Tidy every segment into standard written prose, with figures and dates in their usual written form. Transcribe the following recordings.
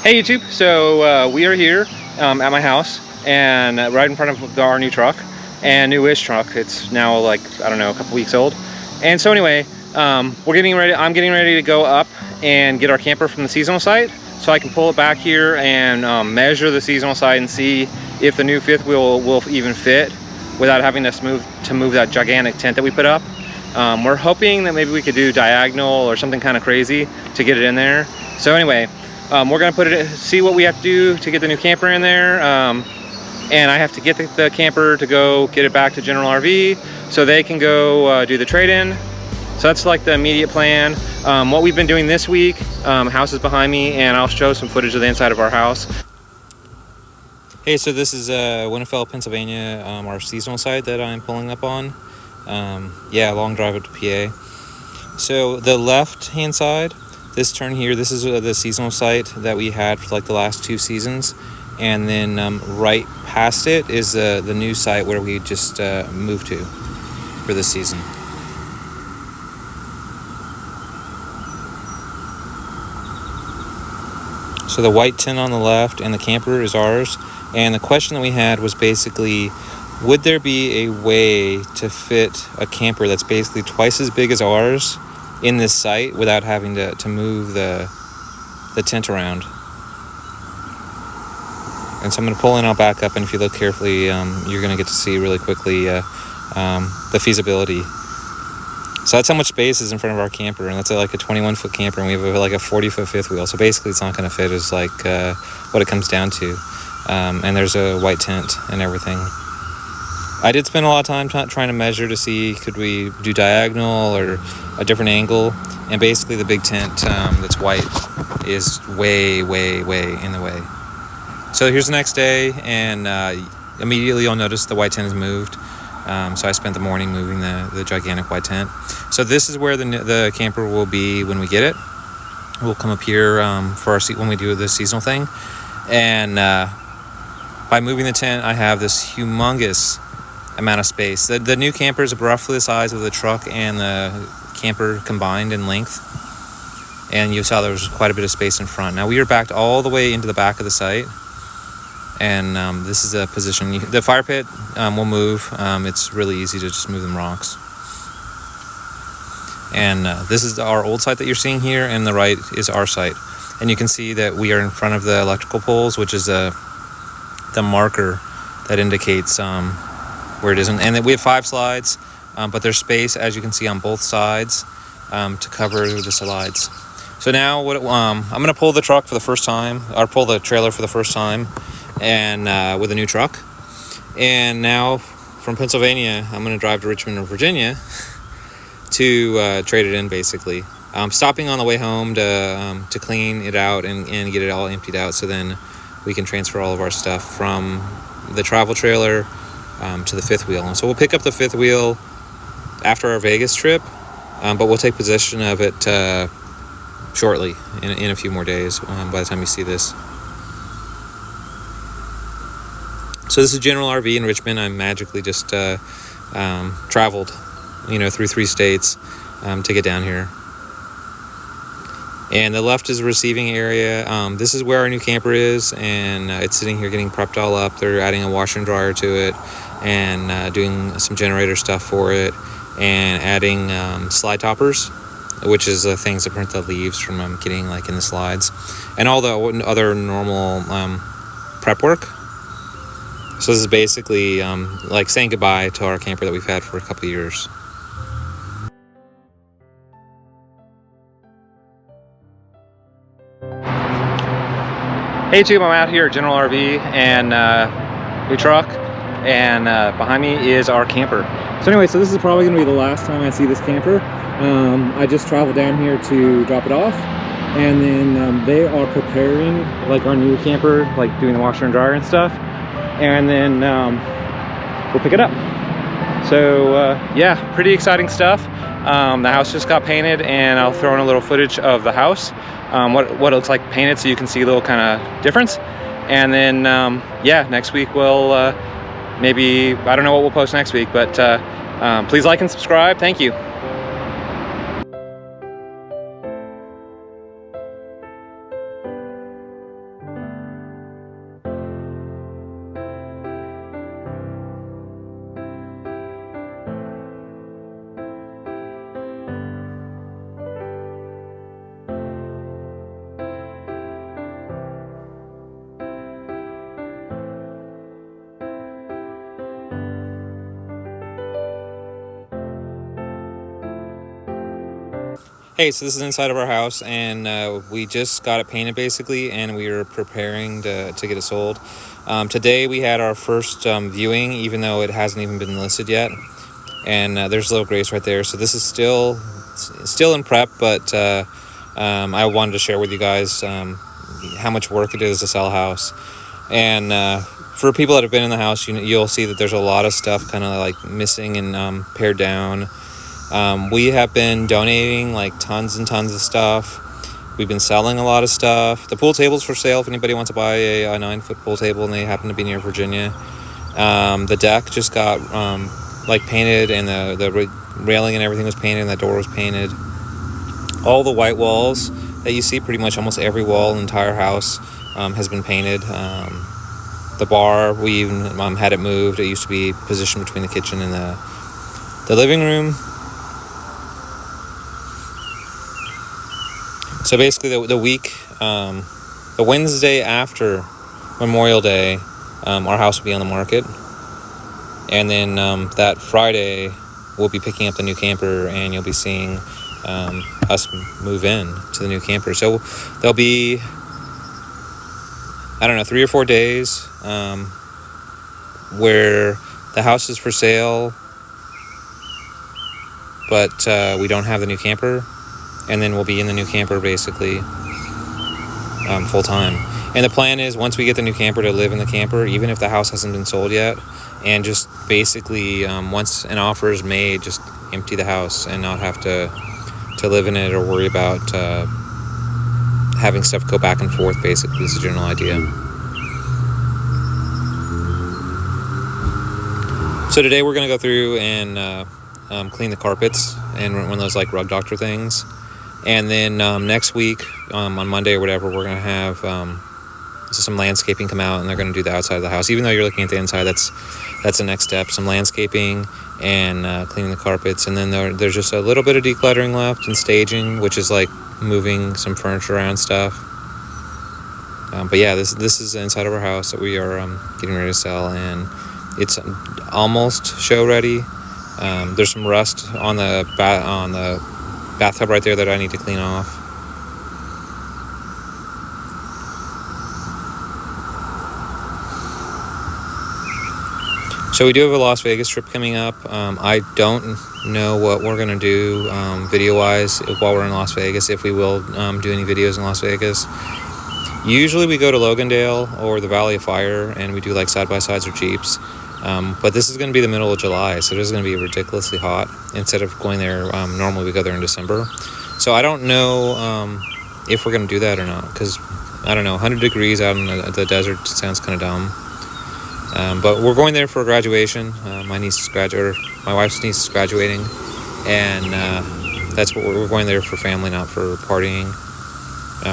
Hey YouTube, so we are here at my house and right in front of our new truck and newish truck. It's now like, I don't know, a couple weeks old. And so anyway, I'm getting ready to go up and get our camper from the seasonal site so I can pull it back here and measure the seasonal site and see if the new fifth wheel will even fit without having to move that gigantic tent that we put up. We're hoping that maybe we could do diagonal or something kind of crazy to get it in there. So anyway, we're gonna see what we have to do to get the new camper in there, and I have to get the camper to go get it back to General RV so they can go do the trade-in. So that's like the immediate plan. What we've been doing this week, house is behind me, and I'll show some footage of the inside of our house. Hey, so this is Winnefeld, Pennsylvania, our seasonal site that I'm pulling up on. Yeah, long drive up to PA. So the left-hand side, this turn here, this is the seasonal site that we had for like the last 2 seasons. And then right past it is the new site where we just moved to for this season. So the white tent on the left and the camper is ours. And the question that we had was basically, would there be a way to fit a camper that's basically twice as big as ours in this site without having to move the tent around? And so I'm going to pull in, I'll back up, and if you look carefully, you're going to get to see really quickly the feasibility. So that's how much space is in front of our camper, and that's like a 21-foot camper, and we have like a 40-foot fifth wheel. So basically it's not going to fit, is like what it comes down to. And there's a white tent and everything. I did spend a lot of time trying to measure to see could we do diagonal or a different angle, and basically the big tent that's white is way in the way. So here's the next day, and immediately you'll notice the white tent is moved. So I spent the morning moving the gigantic white tent. So this is where the camper will be when we get it. We'll come up here for our seat when we do the seasonal thing, and by moving the tent, I have this humongous amount of space. The new camper is roughly the size of the truck and the camper combined in length, and you saw there was quite a bit of space in front. Now we are backed all the way into the back of the site, and this is a position. The fire pit will move. It's really easy to just move them rocks. And this is our old site that you're seeing here, and the right is our site. And you can see that we are in front of the electrical poles, which is the marker that indicates where it is. And then we have 5 slides, but there's space, as you can see, on both sides to cover the slides. So now I'm going to pull the truck for the first time, or pull the trailer for the first time, and with a new truck. And now from Pennsylvania, I'm going to drive to Richmond or Virginia to trade it in, basically. I'm stopping on the way home to clean it out and get it all emptied out, so then we can transfer all of our stuff from the travel trailer to the fifth wheel. And so we'll pick up the fifth wheel after our Vegas trip, but we'll take possession of it shortly, in a few more days, by the time you see this. So this is General RV in Richmond. I magically just traveled, through 3 states to get down here. And the left is the receiving area. This is where our new camper is, and it's sitting here getting prepped all up. They're adding a washer and dryer to it, and doing some generator stuff for it, and adding slide toppers, which is the things that prevent the leaves from getting like in the slides, and all the other normal prep work. So this is basically like saying goodbye to our camper that we've had for a couple of years. Hey YouTube, I'm out here at General RV and new truck, and behind me is our camper. So anyway, so this is probably going to be the last time I see this camper. I just traveled down here to drop it off, and then they are preparing like our new camper, like doing the washer and dryer and stuff, and then we'll pick it up. So yeah, pretty exciting stuff. The house just got painted, and I'll throw in a little footage of the house, what it looks like painted, so you can see a little kind of difference. And then yeah, next week we'll maybe, I don't know what we'll post next week, but please like and subscribe. Thank you. Hey, so this is inside of our house, and we just got it painted basically, and we are preparing to get it sold. Today we had our first viewing, even though it hasn't even been listed yet. And there's little Grace right there. So this is still in prep, but I wanted to share with you guys how much work it is to sell a house. And for people that have been in the house, you'll see that there's a lot of stuff kind of like missing and pared down. We have been donating like tons and tons of stuff. We've been selling a lot of stuff. The pool table's for sale if anybody wants to buy a 9-foot pool table and they happen to be near Virginia. The deck just got like painted, and the railing and everything was painted, and the door was painted. All the white walls that you see, pretty much almost every wall in the entire house has been painted. The bar, we even had it moved. It used to be positioned between the kitchen and the living room. So basically the week, the Wednesday after Memorial Day, our house will be on the market. And then that Friday, we'll be picking up the new camper, and you'll be seeing us move in to the new camper. So there'll be, 3 or 4 days where the house is for sale, but we don't have the new camper. And then we'll be in the new camper basically full time. And the plan is, once we get the new camper, to live in the camper, even if the house hasn't been sold yet, and just basically once an offer is made, just empty the house and not have to live in it or worry about having stuff go back and forth. Basically is the general idea. So today we're going to go through and clean the carpets and one of those like rug doctor things. And then next week, on Monday or whatever, we're going to have some landscaping come out, and they're going to do the outside of the house. Even though you're looking at the inside, that's the next step. Some landscaping and cleaning the carpets. And then there's just a little bit of decluttering left and staging, which is like moving some furniture around stuff. But yeah, this is the inside of our house that we are getting ready to sell, and it's almost show ready. There's some rust on the bathtub right there that I need to clean off. So we do have a Las Vegas trip coming up. I don't know what we're going to do video-wise while we're in Las Vegas, if we will do any videos in Las Vegas. Usually we go to Logandale or the Valley of Fire, and we do like side-by-sides or Jeeps. But this is going to be the middle of July, so it is going to be ridiculously hot. Instead of going there, normally we go there in December. So I don't know if we're going to do that or not, because, 100 degrees out in the desert sounds kind of dumb. But we're going there for a graduation. My wife's niece is graduating, and that's what we're going there for, family, not for partying.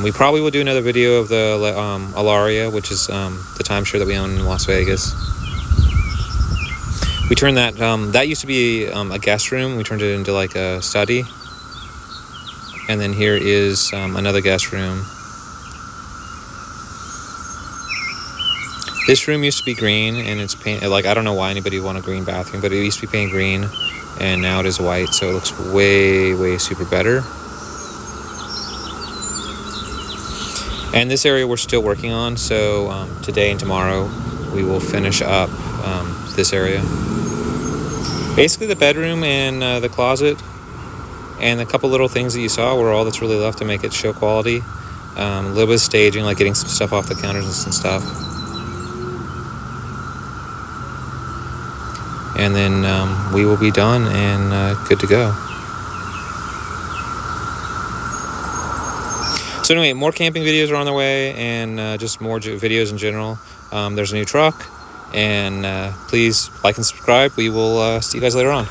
We probably will do another video of the Alaria, which is the timeshare that we own in Las Vegas. We turned that used to be a guest room. We turned it into like a study. And then here is another guest room. This room used to be green, and it's painted, like, I don't know why anybody would want a green bathroom, but it used to be painted green, and now it is white, so it looks way, way super better. And this area we're still working on, so today and tomorrow we will finish up this area. Basically the bedroom and the closet and a couple little things that you saw were all that's really left to make it show quality. A little bit of staging, like getting some stuff off the counters and stuff. And then we will be done and good to go. So anyway, more camping videos are on their way, and just more videos in general. There's a new truck, and please like and subscribe. We will see you guys later on.